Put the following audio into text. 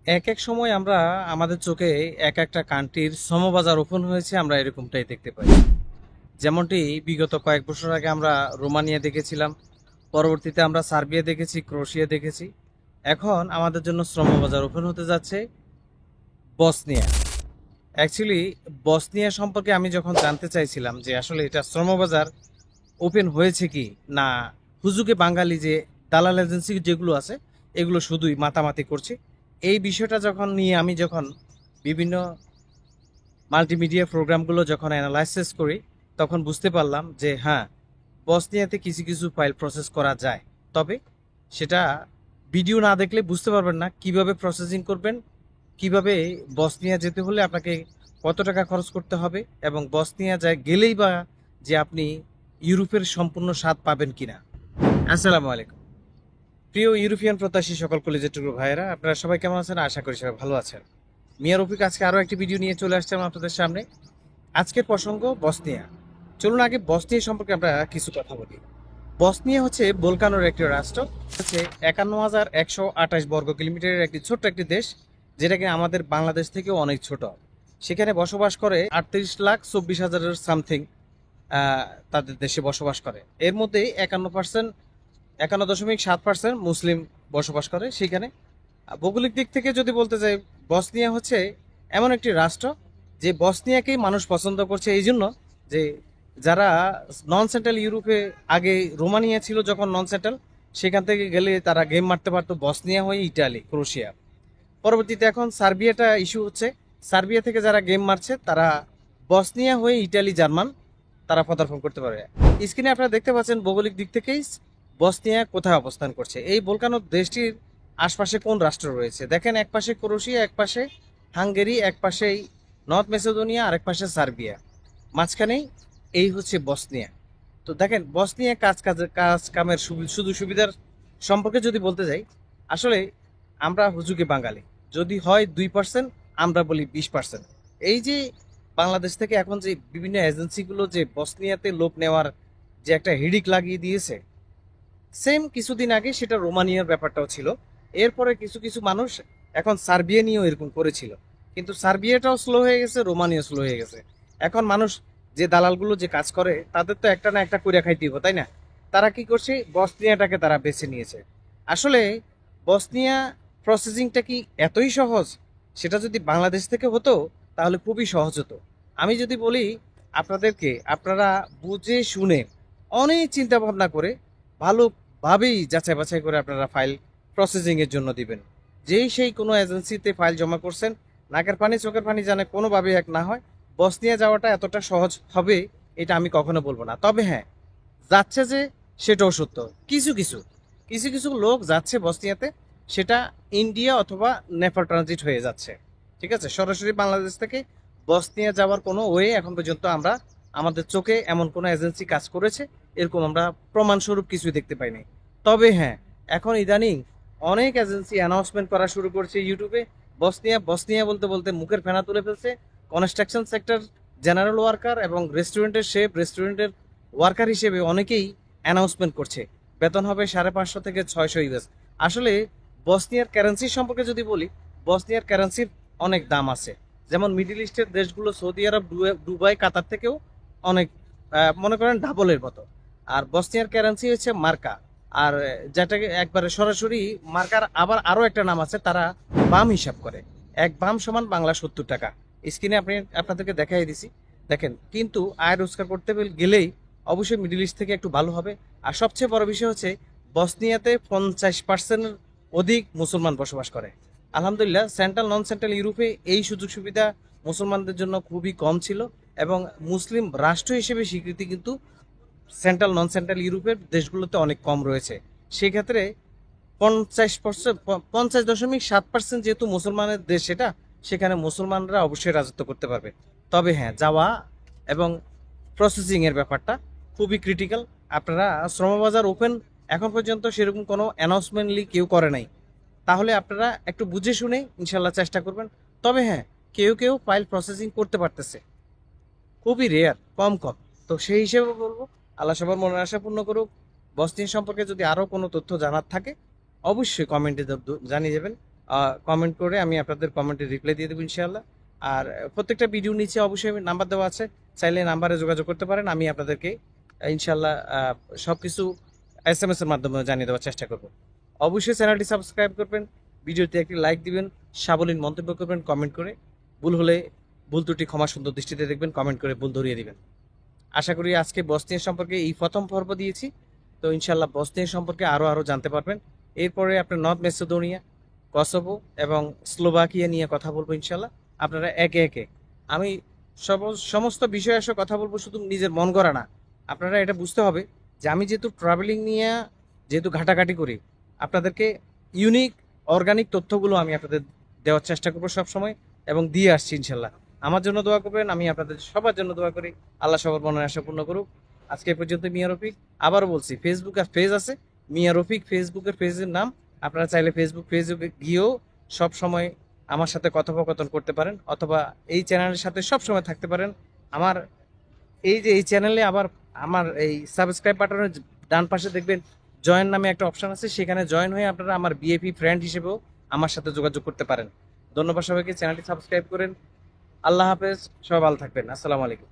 এক এক সময় আমরা আমাদের চোখে এক একটা কান্ট্রির শ্রমবাজার ওপেন হয়েছে, আমরা এরকমটাই দেখতে পাই। যেমনটি বিগত কয়েক বছর আগে আমরা রোমানিয়া দেখেছিলাম, পরবর্তীতে আমরা সার্বিয়া দেখেছি, ক্রোয়েশিয়া দেখেছি। এখন আমাদের জন্য শ্রমবাজার ওপেন হতে যাচ্ছে বসনিয়া। অ্যাকচুয়ালি বসনিয়া সম্পর্কে আমি যখন জানতে চাইছিলাম যে আসলে এটা শ্রমবাজার ওপেন হয়েছে কি না, হুজুগে বাঙালি যে দালাল এজেন্সি যেগুলো আছে এগুলো শুধুই মাতামাতি করছে, এই বিষয়টা যখন নিয়ে আমি যখন বিভিন্ন মাল্টিমিডিয়া প্রোগ্রামগুলো যখন অ্যানালাইসিস করি, তখন বুঝতে পারলাম যে হ্যাঁ, বসনিয়াতে কিছু কিছু ফাইল প্রসেস করা যায়। তবে সেটা ভিডিও না দেখলে বুঝতে পারবেন না কিভাবে প্রসেসিং করবেন, কিভাবে বসনিয়া যেতে হলে আপনাকে কত টাকা খরচ করতে হবে, এবং বসনিয়া যায় গেলেই বা যে আপনি ইউরোপের সম্পূর্ণ স্বাদ পাবেন কিনা। আসসালামু আলাইকুম প্রিয় ইউরোপিয়ান প্রত্যাশী সকল কলেজের টুকরো ভাইয়েরা, আপনারা সবাই কেমন আছেন? আশা করি সবাই ভালো আছেন। মিয়া রফিক আজকে আরও একটি ভিডিও নিয়ে চলে আসছে আপনাদের সামনে। আজকের প্রসঙ্গ বসনিয়া। চলুন আগে বসনিয়া সম্পর্কে আমরা কিছু কথা বলি। বসনিয়া হচ্ছে বলকানোর একটি রাষ্ট্র, হচ্ছে 51,128 বর্গ কিলোমিটারের একটি ছোট্ট একটি দেশ, যেটাকে আমাদের বাংলাদেশ থেকেও অনেক ছোট। সেখানে বসবাস করে 38,24,000 সামথিং তাদের দেশে বসবাস করে। এর মধ্যে 51.7% মুসলিম বসবাস করে সেখানে। ভৌগোলিক দিক থেকে যদি বলতে যাই, বসনিয়া হচ্ছে এমন একটি রাষ্ট্র যে বসনিয়াকেই মানুষ পছন্দ করছে এই জন্য যে যারা নন সেন্ট্রাল ইউরোপে, আগে রোমানিয়া ছিল যখন নন সেন্ট্রাল, সেখান থেকে গেলে তারা গেম মারতে পারতো বসনিয়া হয়ে ইটালি, ক্রোয়েশিয়া। পরবর্তীতে এখন সার্বিয়াটা ইস্যু হচ্ছে, সার্বিয়া থেকে যারা গেম মারছে তারা বসনিয়া হয়ে ইটালি, জার্মান তারা পদার্পণ করতে পারে। স্ক্রিনে আপনারা দেখতে পাচ্ছেন ভৌগোলিক দিক থেকেই বসনিয়া কোথায় অবস্থান করছে। এই বলকানো দেশটির আশপাশে কোন রাষ্ট্র রয়েছে দেখেন, এক পাশে ক্রোয়েশিয়া, এক পাশে হাঙ্গেরি, এক পাশেই নর্থ মেসিডোনিয়া, আর এক পাশে সার্বিয়া, মাঝখানেই এই হচ্ছে বসনিয়া। তো দেখেন বসনিয়া কাজ কামের সুযোগ সুবিধার সম্পর্কে যদি বলতে যাই, আসলে আমরা হুজুগে বাঙালি, যদি হয় 2%, আমরা বলি 20%। এই যে বাংলাদেশ থেকে এখন যে বিভিন্ন এজেন্সিগুলো যে বসনিয়াতে লোক নেওয়ার যে একটা হিড়িক লাগিয়ে দিয়েছে, সেম কিছুদিন আগে সেটা রোমানিয়ার ব্যাপারটাও ছিল। এরপরে কিছু কিছু মানুষ এখন সার্বিয়া নিয়েও এরকম করেছিল, কিন্তু সার্বিয়াটাও স্লো হয়ে গেছে, রোমানিয়া স্লো হয়ে গেছে। এখন মানুষ যে দালালগুলো যে কাজ করে তাদের তো একটা না একটা করে খাইতে হবে, তাই না? তারা কি করছে, বসনিয়াটাকে তারা বেছে নিয়েছে। আসলে বসনিয়া প্রসেসিংটা কি এতই সহজ? সেটা যদি বাংলাদেশ থেকে হতো তাহলে খুবই সহজ হতো। আমি যদি বলি আপনাদেরকে, আপনারা বুঝে শুনে অনেক চিন্তা ভাবনা করে ভালোভাবেই যাচাই বাছাই করে আপনারা ফাইল প্রসেসিং এর জন্য দিবেন। যেই সেই কোনো এজেন্সিতে ফাইল জমা করছেন, নাকের পানি চোখের পানি জানে কোনোভাবে এক না হয়, বসনিয়া যাওয়াটা এতটা সহজ হবে এটা আমি কখনো বলবো না। তবে হ্যাঁ, যাচ্ছে যে সেটাও সত্য। কিছু কিছু কিছু কিছু লোক যাচ্ছে বসনিয়াতে, সেটা ইন্ডিয়া অথবা নেপাল ট্রানজিট হয়ে যাচ্ছে। ঠিক আছে, সরাসরি বাংলাদেশ থেকে বসনিয়া যাওয়ার কোনো ওয়ে এখন পর্যন্ত আমরা আমাদের চোখে এমন কোনো এজেন্সি কাজ করেছে এরকম আমরা প্রমাণস্বরূপ কিছুই দেখতে পাইনি। তবে হ্যাঁ, এখন ইদানিং অনেক এজেন্সি অ্যানাউন্সমেন্ট করা শুরু করছে ইউটিউবে। বসনিয়া বসনিয়া বলতে বলতে মুখের ফেনা তুলে ফেলছে। কনস্ট্রাকশন সেক্টর, জেনারেল ওয়ার্কার এবং রেস্টুরেন্টের শেফ, রেস্টুরেন্টের ওয়ার্কার হিসেবে অনেকেই অ্যানাউন্সমেন্ট করছে বেতন হবে 550 থেকে 600 ইউএস। আসলে বসনিয়ার কারেন্সি সম্পর্কে যদি বলি, বসনিয়ার কারেন্সির অনেক দাম আছে। যেমন মিডিল ইস্টের দেশগুলো সৌদি আরব, দুবাই, কাতার থেকেও অনেক, মনে করেন ডাবলের মতো। আর বসনিয়ার কারেন্সি হচ্ছে মার্কা। আর যেটাকে একবারে সরাসরি মার্কার আবার আরো একটা নাম আছে, তারা বাম হিসাব করে। এক বাম সমান বাংলা 70 টাকা। স্ক্রিনে আপনাদেরকে দেখাই দিছি, দেখেন। কিন্তু আয় রোজগার করতে গেলেই অবশ্যই মিডল ইস্ট থেকে একটু ভালো হবে। আর সবচেয়ে বড় বিষয় হচ্ছে বসনিয়াতে 50% অধিক মুসলমান বসবাস করে। আলহামদুলিল্লাহ, সেন্ট্রাল নন সেন্ট্রাল ইউরোপে এই সুযোগ সুবিধা মুসলমানদের জন্য খুবই কম ছিল, এবং মুসলিম রাষ্ট্র হিসেবে স্বীকৃতি কিন্তু সেন্ট্রাল নন সেন্ট্রাল ইউরোপের দেশগুলোতে অনেক কম রয়েছে। সেক্ষেত্রে 50%, 50.7% যেহেতু মুসলমানের দেশ, সেটা সেখানে মুসলমানরা অবশ্যই রাজত্ব করতে পারবে। তবে হ্যাঁ, যাওয়া এবং প্রসেসিং এর ব্যাপারটা খুবই ক্রিটিক্যাল। আপনারা শ্রমবাজার ওপেন এখন পর্যন্ত সেরকম কোনো অ্যানাউন্সমেন্টলি কেউ করে নাই, তাহলে আপনারা একটু বুঝে শুনে ইনশাল্লাহ চেষ্টা করবেন। তবে হ্যাঁ, কেউ কেউ ফাইল প্রসেসিং করতে পারতেছে, খুবই রেয়ার, কম কম। তো সেই হিসেবে বলবো, আল্লাহ সবার মনের আশা পূর্ণ করুক। বসনিয়া সম্পর্কে যদি আরও কোনো তথ্য জানার থাকে অবশ্যই কমেন্টে জানিয়ে যাবেন। কমেন্ট করে আমি আপনাদের কমেন্টে রিপ্লাই দিয়ে দেবো ইনশাআল্লাহ। আর প্রত্যেকটা ভিডিও নিচে অবশ্যই নাম্বার দেওয়া আছে, চাইলে নাম্বারে যোগাযোগ করতে পারেন। আমি আপনাদেরকে ইনশাআল্লাহ সব কিছু SMS এর মাধ্যমে জানিয়ে দেওয়ার চেষ্টা করব। অবশ্যই চ্যানেলটি সাবস্ক্রাইব করবেন, ভিডিওতে একটি লাইক দিবেন, সাবলীল মন্তব্য করবেন কমেন্ট করে, ভুল হলে ভুল ত্রুটি ক্ষমা সুন্দর দৃষ্টিতে দেখবেন, কমেন্ট করে ভুল ধরিয়ে দিবেন। আশা করি আজকে বসনিয়া সম্পর্কে এই প্রথম পর্ব দিয়েছি, তো ইনশাল্লাহ বসনিয়া সম্পর্কে আরও জানতে পারবেন। এরপরে আপনার নর্থ মেসিডোনিয়া, কসোভো এবং স্লোভাকিয়া নিয়ে কথা বলবো ইনশাল্লাহ। আপনারা একে একে, আমি সমস্ত বিষয়ে এসে কথা বলবো, শুধু নিজের মন গড়া না। আপনারা এটা বুঝতে হবে যে আমি যেহেতু ট্রাভেলিং নিয়ে যেহেতু ঘাটাঘাটি করি, আপনাদেরকে ইউনিক অর্গানিক তথ্যগুলো আমি আপনাদের দেওয়ার চেষ্টা করবো সবসময়, এবং দিয়ে আসছি ইনশাল্লাহ। আমার জন্য দোয়া করবেন, আমি আপনাদের সবার জন্য দোয়া করি। আল্লাহ সবার মনের আশা পূর্ণ করুক। আজকে এ পর্যন্ত। মিয়া রফিক, আবারও বলছি, ফেসবুক আর পেজ আছে মিয়া রফিক, ফেসবুকের পেজের নাম। আপনারা চাইলে ফেসবুকে গিয়েও সব সময় আমার সাথে কথোপকথন করতে পারেন, অথবা এই চ্যানেলের সাথে সব সময় থাকতে পারেন। আমার এই চ্যানেলে আবার আমার এই সাবস্ক্রাইব বাটনের ডান পাশে দেখবেন জয়েন নামে একটা অপশন আছে, সেখানে জয়েন হয়ে আপনারা আমার বিএপি ফ্রেন্ড হিসেবেও আমার সাথে যোগাযোগ করতে পারেন। ধন্যবাদ সবাইকে, চ্যানেলটি সাবস্ক্রাইব করেন। আল্লাহ হাফেজ, সবাই ভালো থাকবেন। আসসালামু আলাইকুম।